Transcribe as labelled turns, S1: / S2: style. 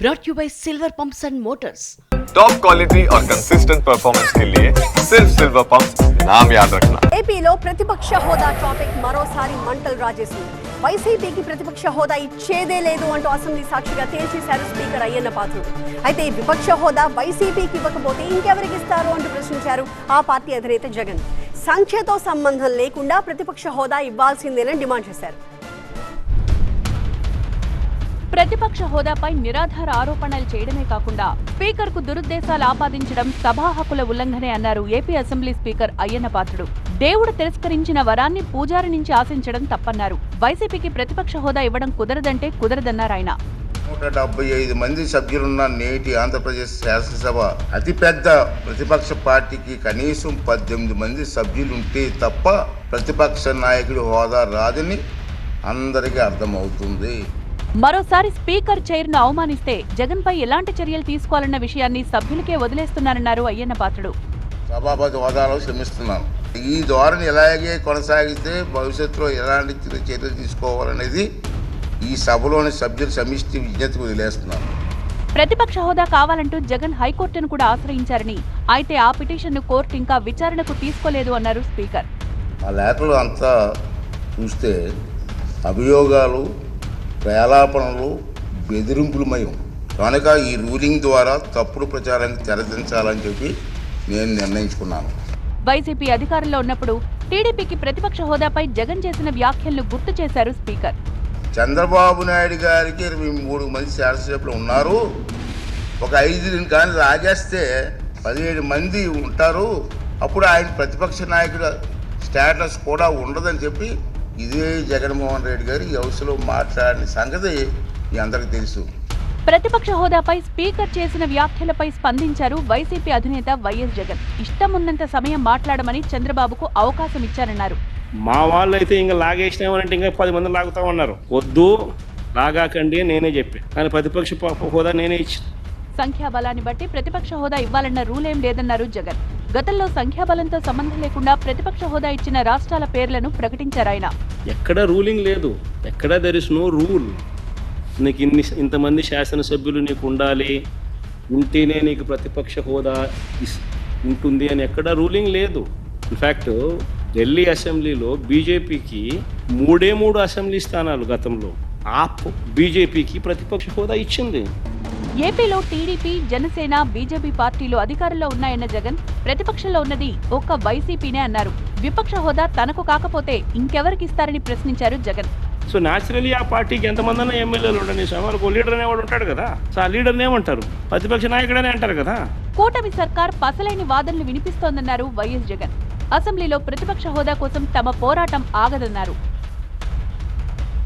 S1: brought you by Silver Pumps and Motors.
S2: Top quality और consistent performance के लिए सिर्फ सिल्वर पंप्स नाम याद रखना.
S3: ఏపీలో ప్రతిపక్ష హోదా టాపిక్ మరోసారి మంటలు రాజేసింది. వైసీపీకి ప్రతిపక్ష హోదా ఇచ్చేదే లేదు అంటూ అసెంబ్లీ సాక్షిగా తేల్చేశారు స్పీకర్ అయ్యన్న పాత్రుడు. అయితే విపక్ష హోదా వైసీపీకి ఇవ్వకపోతే ఇంకెవరికి ఇస్తారు అంటూ ప్రశ్నించారు ఆ పార్టీ అధినేత జగన్. సంఖ్యతో సంబంధం లేకుండా ప్రతిపక్ష హోదా ఇవ్వాల్సిందేనని డిమాండ్ చేశారు.
S4: ప్రతిపక్ష హోదాపై నిరాధార ఆరోపణలు చేయడమే కాకుండా స్పీకర్ కు దురుద్దేశాలు ఆపాదించడం సభా హక్కుల ఉల్లంఘనే అన్నారు AP assembly speaker Ayyanna Patrudu. దేవుడు తిరస్కరించిన వరాన్ని పూజారి నుంచి ఆశించడం తప్పన్నారు. వైసీపీకి ప్రతిపక్ష హోదా ఇవ్వడం కుదరదంటే కుదరదన్నారు ఆయన.
S5: 175 మంది సభ్యులున్న నేటి ఆంధ్రప్రదేశ్ శాసనసభ అతిపెద్ద ప్రతిపక్ష పార్టీకి కనీసం 18 మంది సభ్యులుంటే తప్ప ప్రతిపక్ష నాయకుడి హోదా రాదని అందరికీ అర్థమవుతుంది.
S4: మరోసారి స్పీకర్ చైర్ను అవమానిస్తే జగన్ పై ఎలాంటి చర్యలు తీసుకోవాలన్న విషయాన్ని సభ్యులకే వదిలేస్తున్నారన్నారు అయ్యన్న పాత్రుడు.
S5: సభాపతి హోదాలో శ్రమిస్తున్నాను. ఈ ధోరణి ఇలాగే కొనసాగితే భవిష్యత్తులో ఎలాంటి చర్యలు తీసుకోవాలనేది ఈ సభలోని సభ్యుల సమిష్టి విజ్ఞతకు వదిలేస్తున్నాను.
S4: ప్రతిపక్ష హోదా కావాలంటూ జగన్ హైకోర్టును కూడా ఆశ్రయించారని, అయితే ఆ పిటిషన్ను కోర్టు ఇంకా విచారణకు తీసుకోలేదు అన్నారు స్పీకర్.
S5: ఆ లేఖలు అంతా చూస్తే అభియోగాలు, ప్రలాపనలు, బెదిరింపులమయం కనుక ఈ రూలింగ్ ద్వారా తప్పుడు ప్రచారానికి తెరదించాలని చెప్పి నేను నిర్ణయించుకున్నాను.
S4: వైసీపీ అధికారంలో ఉన్నప్పుడు టీడీపీకి ప్రతిపక్ష హోదాపై జగన్ చేసిన వ్యాఖ్యలను గుర్తు చేశారు స్పీకర్.
S5: చంద్రబాబు నాయుడు గారికి 23 మంది శాసనసభ్యులు ఉన్నారు. ఒక 5 కానీ లాగేస్తే 17 మంది ఉంటారు. అప్పుడు ఆయన ప్రతిపక్ష నాయకుడు స్టేటస్ కూడా ఉండదని చెప్పి ఇదే జగన్మోహన్ రెడ్డి గారు ఈ హౌస్లో మాట్లాడిన సంగతి మీ అందరికీ తెలుసు.
S4: ప్రతిపక్ష హోదాపై స్పీకర్ చేసిన వ్యాఖ్యలపై స్పందించారు వైసీపీ అధినేత వైఎస్ జగన్. ఇష్టం ఉన్నంత సమయం మాట్లాడమని చంద్రబాబుకు అవకాశం ఇచ్చారన్నారు.
S6: మా వాళ్ళు అయితే ఇంకా లాగేసినామనంటే ఇంకా 10 మంది లాగుతామన్నారు. వద్దు, లాగాకండి నేనే చెప్పి, కానీ ప్రతిపక్ష హోదా నేనే ఇచ్చి.
S4: సంఖ్యాబలాన్ని బట్టి ప్రతిపక్ష హోదా ఇవ్వాలన్న రూల్ ఏం లేదన్నారు జగన్. గతంలో సంఖ్యాబలంతో సంబంధం లేకుండా ప్రతిపక్ష హోదా ఇచ్చిన రాష్ట్రాల పేర్లను ప్రకటించారాయన.
S6: ఎక్కడ రూలింగ్ లేదు, ఎక్కడ దెర్ ఇస్ నో రూల్. నీకు ఇంతమంది శాసనసభ్యులు నీకు ఉండాలి, ఉంటేనే నీకు ప్రతిపక్ష హోదా ఉంటుంది అని ఎక్కడ రూలింగ్ లేదు. ఇన్ఫ్యాక్ట్ ఢిల్లీ అసెంబ్లీలో బీజేపీకి 3 అసెంబ్లీ స్థానాలు గతంలో బీజేపీకి ప్రతిపక్ష హోదా ఇచ్చింది.
S4: ఏపీలో టీడీపీ, జనసేన, బీజేపీ పార్టీలు అధికారంలో ఉన్నాయన్న జగన్ ప్రతిపక్షంలో ఉన్నది ఒక్క వైసీపీనే అన్నారు. విపక్ష హోదా తనకు కాకపోతే ఇంకెవరికి ఇస్తారని ప్రశ్నించారు జగన్.
S6: సో న్యాచురలీ ఆ పార్టీకి ఎంతమంది ఎమ్మెల్యేలు ఉండని వాళ్ళకు లీడర్ అనేవాడు ఉంటాడు కదా. సో ఆ లీడర్ని ఏమంటారు? ప్రతిపక్ష నాయకుడనే అంటారు కదా.
S4: కూటమి సర్కార్ పసలైన వాదనలు వినిపిస్తోందన్నారు వైఎస్ జగన్. అసెంబ్లీలో ప్రతిపక్ష హోదా కోసం తమ పోరాటం ఆగదన్నారు.